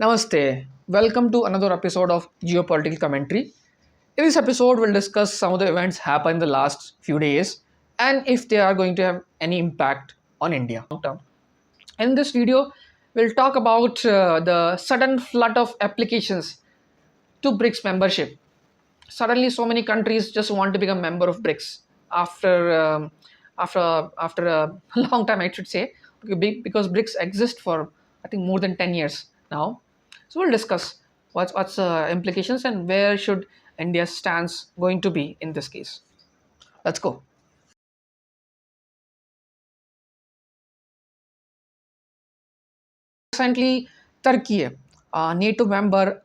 Namaste. Welcome to another episode of Geopolitical Commentary. In this episode, we'll discuss some of the events happened in the last few days and if they are going to have any impact on India long term. In this video, we'll talk about the sudden flood of applications to BRICS membership. Suddenly, so many countries just want to become member of BRICS after after a long time, I should say, because BRICS exist for I think more than 10 years now. So we'll discuss what's implications and where should India's stance going to be in this case. Let's go. Recently, Turkey, a NATO member,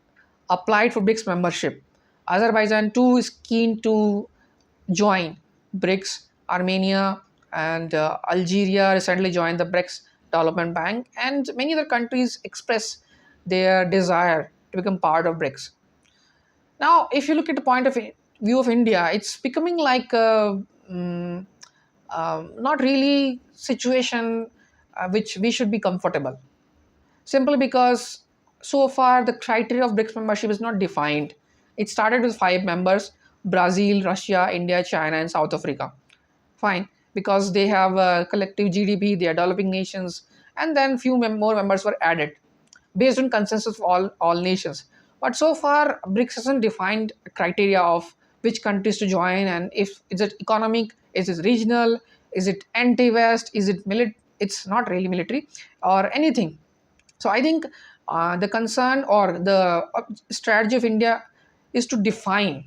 applied for BRICS membership. Azerbaijan too is keen to join BRICS. Armenia and Algeria recently joined the BRICS Development Bank, and many other countries express their desire to become part of BRICS. Now, if you look at the point of view of India, it's becoming like a not really situation which we should be comfortable. Simply because so far the criteria of BRICS membership is not defined. It started with five members: Brazil, Russia, India, China, and South Africa. Fine, because they have a collective GDP, they are developing nations, and then few more members were added based on consensus of all nations. But so far, BRICS hasn't defined a criteria of which countries to join, and if is it economic, is it regional, is it anti-West, is it military? It's not really military or anything. So I think the concern or the strategy of India is to define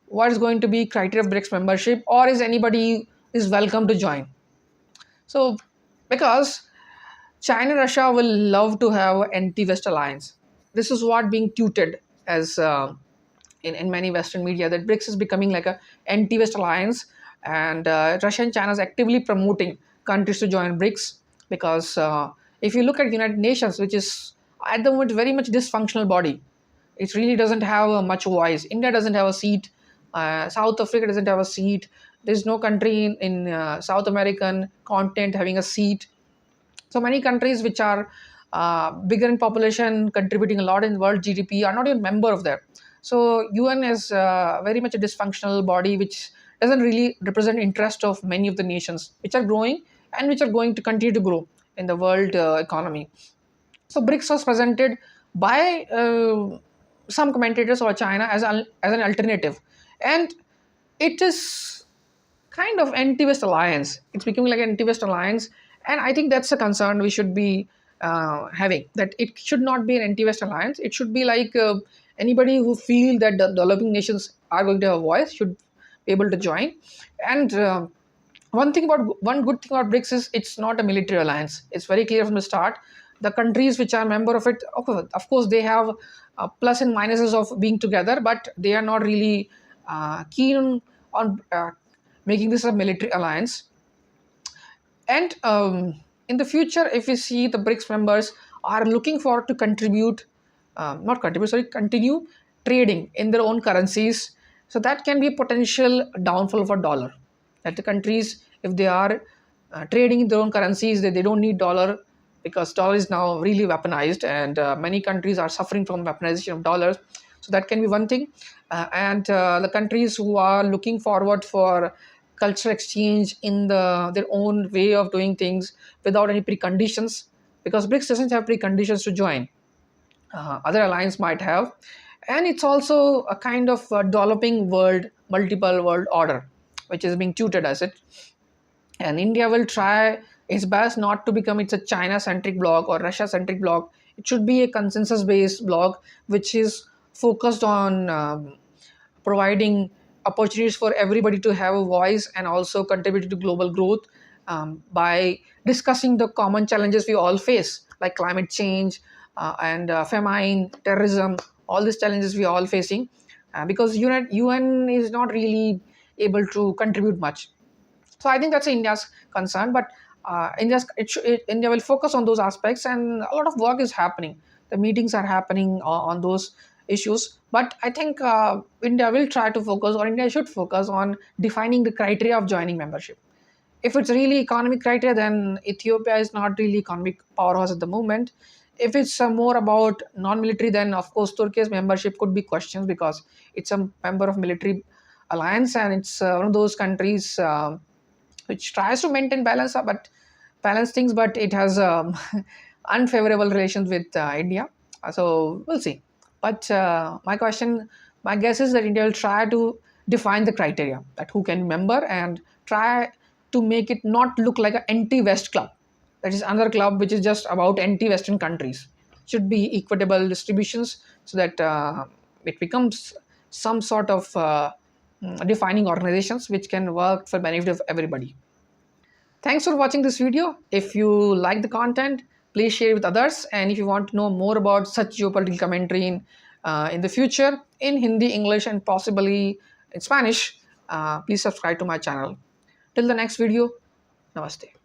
what is going to be criteria of BRICS membership, or is anybody is welcome to join. So because China and Russia will love to have anti-West alliance. This is what being touted as in many Western media, that BRICS is becoming like a anti-West alliance, and Russia and China is actively promoting countries to join BRICS because if you look at United Nations, which is at the moment very much dysfunctional body, it really doesn't have much voice. India doesn't have a seat. South Africa doesn't have a seat. There's no country in South American continent having a seat. So many countries which are bigger in population, contributing a lot in world GDP, are not even member of that. So UN is very much a dysfunctional body which doesn't really represent interest of many of the nations which are growing and which are going to continue to grow in the world economy. So BRICS was presented by some commentators or China as an alternative, and it is kind of anti-West alliance. It's becoming like an anti-West alliance, and I think that's a concern we should be having. That it should not be an anti-West alliance. It should be like anybody who feel that the developing nations are going to have a voice should be able to join. And one good thing about BRICS is it's not a military alliance. It's very clear from the start. The countries which are member of it, of course, they have plus and minuses of being together, but they are not really keen on making this a military alliance. And in the future, if we see the BRICS members are looking forward to contribute, not contribute, sorry, continue trading in their own currencies. So that can be a potential downfall for dollar. That the countries, if they are trading in their own currencies, they don't need dollar because dollar is now really weaponized, and many countries are suffering from weaponization of dollars. So that can be one thing. And the countries who are looking forward for cultural exchange in their own way of doing things without any preconditions, because BRICS doesn't have preconditions to join. Other alliance might have, and it's also a kind of developing world, multiple world order, which is being tutored as it. And India will try its best not to become it's a China-centric bloc or Russia-centric bloc. It should be a consensus-based bloc which is focused on providing opportunities for everybody to have a voice and also contribute to global growth by discussing the common challenges we all face, like climate change and famine, terrorism, all these challenges we are all facing, because UN is not really able to contribute much. So I think that's India's concern, but India will focus on those aspects, and a lot of work is happening. The meetings are happening on those issues, but I think India will try to focus, or India should focus on defining the criteria of joining membership. If it's really economic criteria, then Ethiopia is not really economic powerhouse at the moment. If it's more about non-military, then of course Turkey's membership could be questioned because it's a member of military alliance, and it's one of those countries which tries to maintain balance things, but it has unfavorable relations with India. So we'll see. But my guess is that India will try to define the criteria that who can member, and try to make it not look like an anti-West club. That is another club which is just about anti-Western countries. Should be equitable distributions so that it becomes some sort of defining organizations which can work for benefit of everybody. Thanks for watching this video. If you like the content, please share it with others. And if you want to know more about such geopolitical commentary in the future in Hindi, English, and possibly in Spanish, please subscribe to my channel. Till the next video, namaste.